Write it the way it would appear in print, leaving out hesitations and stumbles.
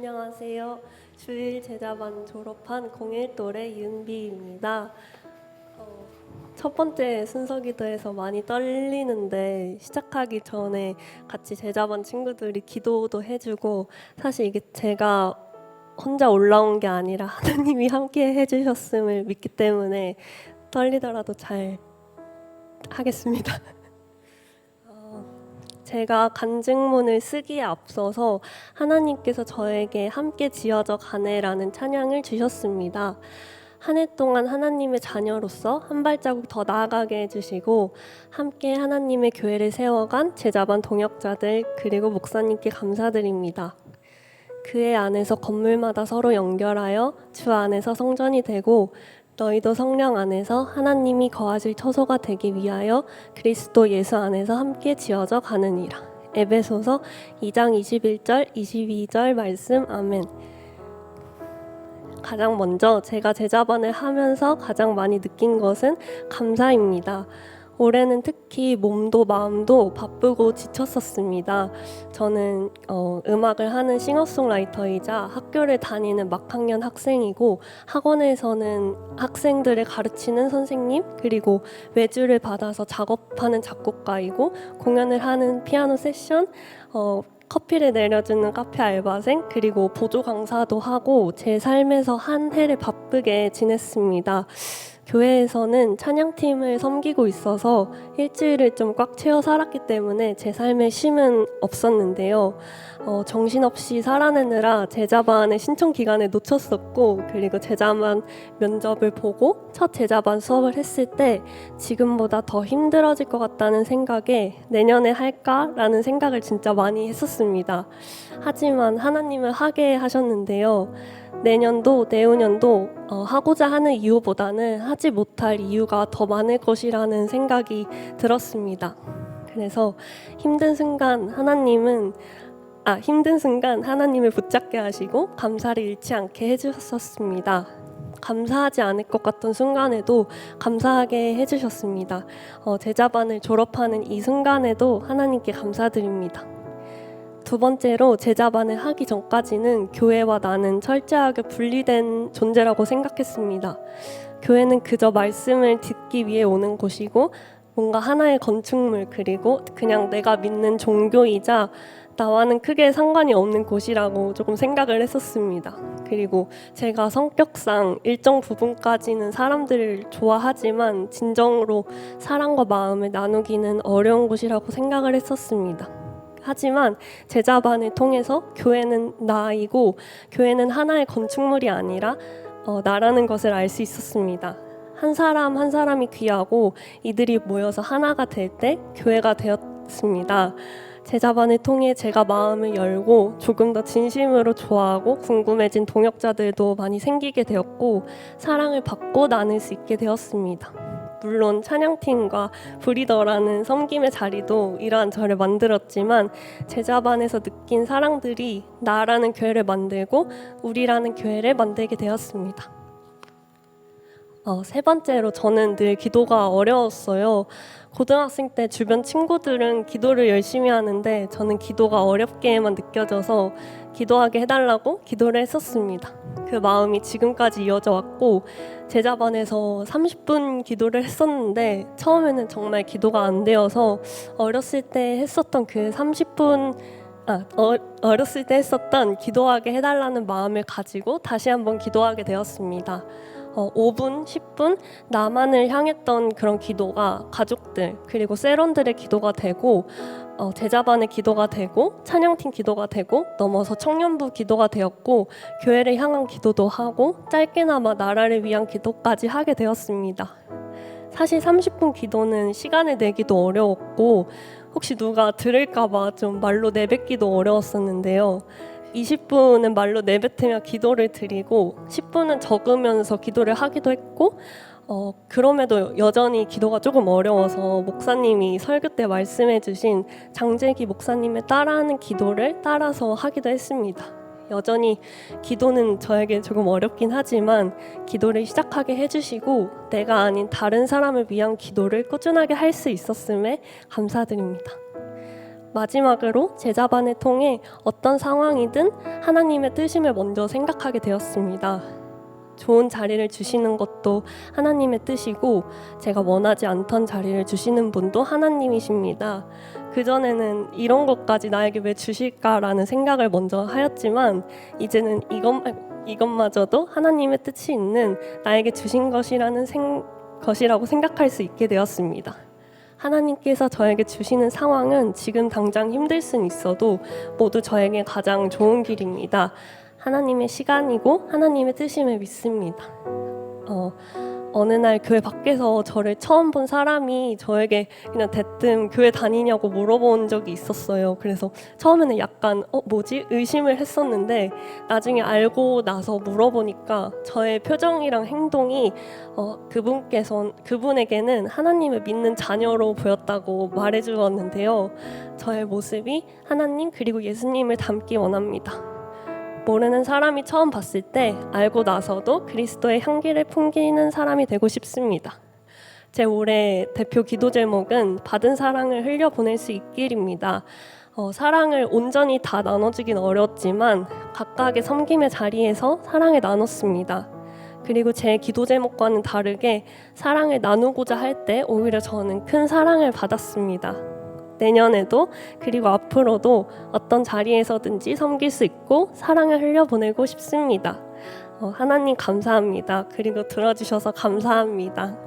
안녕하세요. 주일 제자반 졸업한 01또래 윤비입니다. 첫 번째 순서 기도에서 많이 떨리는데 시작하기 전에 같이 제자반 친구들이 기도도 해주고, 사실 이게 제가 혼자 올라온 게 아니라 하나님이 함께 해주셨음을 믿기 때문에 떨리더라도 잘 하겠습니다. 제가 간증문을 쓰기에 앞서서 하나님께서 저에게 함께 지어져 가네라는 찬양을 주셨습니다. 한 해 동안 하나님의 자녀로서 한 발자국 더 나아가게 해주시고 함께 하나님의 교회를 세워간 제자반 동역자들 그리고 목사님께 감사드립니다. 그의 안에서 건물마다 서로 연결하여 주 안에서 성전이 되고 너희도 성령 안에서 하나님이 거하실 처소가 되기 위하여 그리스도 예수 안에서 함께 지어져 가느니라. 에베소서 2장 21절 22절 말씀. 아멘. 가장 먼저 제가 제자반을 하면서 가장 많이 느낀 것은 감사입니다. 올해는 특히 몸도 마음도 바쁘고 지쳤었습니다. 저는 음악을 하는 싱어송라이터이자 학교를 다니는 막학년 학생이고 학원에서는 학생들을 가르치는 선생님 그리고 외주를 받아서 작업하는 작곡가이고 공연을 하는 피아노 세션 커피를 내려주는 카페 알바생 그리고 보조 강사도 하고 제 삶에서 한 해를 바쁘게 지냈습니다. 교회에서는 찬양팀을 섬기고 있어서 일주일을 좀 꽉 채워 살았기 때문에 제 삶에 쉼은 없었는데요. 정신없이 살아내느라 제자반의 신청 기간을 놓쳤었고 그리고 제자반 면접을 보고 첫 제자반 수업을 했을 때 지금보다 더 힘들어질 것 같다는 생각에 내년에 할까라는 생각을 진짜 많이 했었습니다. 하지만 하나님은 하게 하셨는데요. 내년도 내후년도 하고자 하는 이유보다는 하지 못할 이유가 더 많을 것이라는 생각이 들었습니다. 그래서 힘든 순간 하나님을 붙잡게 하시고 감사를 잃지 않게 해주셨습니다. 감사하지 않을 것 같던 순간에도 감사하게 해주셨습니다. 제자반을 졸업하는 이 순간에도 하나님께 감사드립니다. 두 번째로 제자반을 하기 전까지는 교회와 나는 철저하게 분리된 존재라고 생각했습니다. 교회는 그저 말씀을 듣기 위해 오는 곳이고 뭔가 하나의 건축물 그리고 그냥 내가 믿는 종교이자 나와는 크게 상관이 없는 곳이라고 조금 생각을 했었습니다. 그리고 제가 성격상 일정 부분까지는 사람들을 좋아하지만 진정으로 사랑과 마음을 나누기는 어려운 곳이라고 생각을 했었습니다. 하지만 제자반을 통해서 교회는 나이고 교회는 하나의 건축물이 아니라 나라는 것을 알 수 있었습니다. 한 사람 한 사람이 귀하고 이들이 모여서 하나가 될 때 교회가 되었습니다. 제자반을 통해 제가 마음을 열고 조금 더 진심으로 좋아하고 궁금해진 동역자들도 많이 생기게 되었고 사랑을 받고 나눌 수 있게 되었습니다. 물론 찬양팀과 브리더라는 섬김의 자리도 이러한 저를 만들었지만 제자반에서 느낀 사랑들이 나라는 교회를 만들고 우리라는 교회를 만들게 되었습니다. 세 번째로 저는 늘 기도가 어려웠어요. 고등학생 때 주변 친구들은 기도를 열심히 하는데 저는 기도가 어렵게만 느껴져서 기도하게 해달라고 기도를 했었습니다. 그 마음이 지금까지 이어져 왔고 제자반에서 30분 기도를 했었는데 처음에는 정말 기도가 안 되어서 어렸을 때 했었던 기도하게 해달라는 마음을 가지고 다시 한번 기도하게 되었습니다. 5분, 10분 나만을 향했던 그런 기도가 가족들 그리고 세런들의 기도가 되고 제자반의 기도가 되고 찬양팀 기도가 되고 넘어서 청년부 기도가 되었고 교회를 향한 기도도 하고 짧게나마 나라를 위한 기도까지 하게 되었습니다. 사실 30분 기도는 시간을 내기도 어려웠고 혹시 누가 들을까봐 좀 말로 내뱉기도 어려웠었는데요. 20분은 말로 내뱉으며 기도를 드리고 10분은 적으면서 기도를 하기도 했고 그럼에도 여전히 기도가 조금 어려워서 목사님이 설교 때 말씀해 주신 장재기 목사님의 따라하는 기도를 따라서 하기도 했습니다. 여전히 기도는 저에게 조금 어렵긴 하지만 기도를 시작하게 해주시고 내가 아닌 다른 사람을 위한 기도를 꾸준하게 할 수 있었음에 감사드립니다. 마지막으로 제자반을 통해 어떤 상황이든 하나님의 뜻임을 먼저 생각하게 되었습니다. 좋은 자리를 주시는 것도 하나님의 뜻이고 제가 원하지 않던 자리를 주시는 분도 하나님이십니다. 그전에는 이런 것까지 나에게 왜 주실까라는 생각을 먼저 하였지만 이제는 이것마저도 하나님의 뜻이 있는 나에게 주신 것이라고 생각할 수 있게 되었습니다. 하나님께서 저에게 주시는 상황은 지금 당장 힘들 수는 있어도 모두 저에게 가장 좋은 길입니다. 하나님의 시간이고 하나님의 뜻임을 믿습니다. 어느 날 교회 밖에서 저를 처음 본 사람이 저에게 그냥 대뜸 교회 다니냐고 물어본 적이 있었어요. 그래서 처음에는 약간 뭐지? 의심을 했었는데 나중에 알고 나서 물어보니까 저의 표정이랑 행동이 그분에게는 하나님을 믿는 자녀로 보였다고 말해주었는데요. 저의 모습이 하나님 그리고 예수님을 닮기 원합니다. 모르는 사람이 처음 봤을 때 알고 나서도 그리스도의 향기를 풍기는 사람이 되고 싶습니다. 제 올해 대표 기도 제목은 받은 사랑을 흘려보낼 수 있길입니다. 사랑을 온전히 다 나눠주긴 어렵지만 각각의 섬김의 자리에서 사랑을 나눴습니다. 그리고 제 기도 제목과는 다르게 사랑을 나누고자 할 때 오히려 저는 큰 사랑을 받았습니다. 내년에도 그리고 앞으로도 어떤 자리에서든지 섬길 수 있고 사랑을 흘려보내고 싶습니다. 하나님 감사합니다. 그리고 들어주셔서 감사합니다.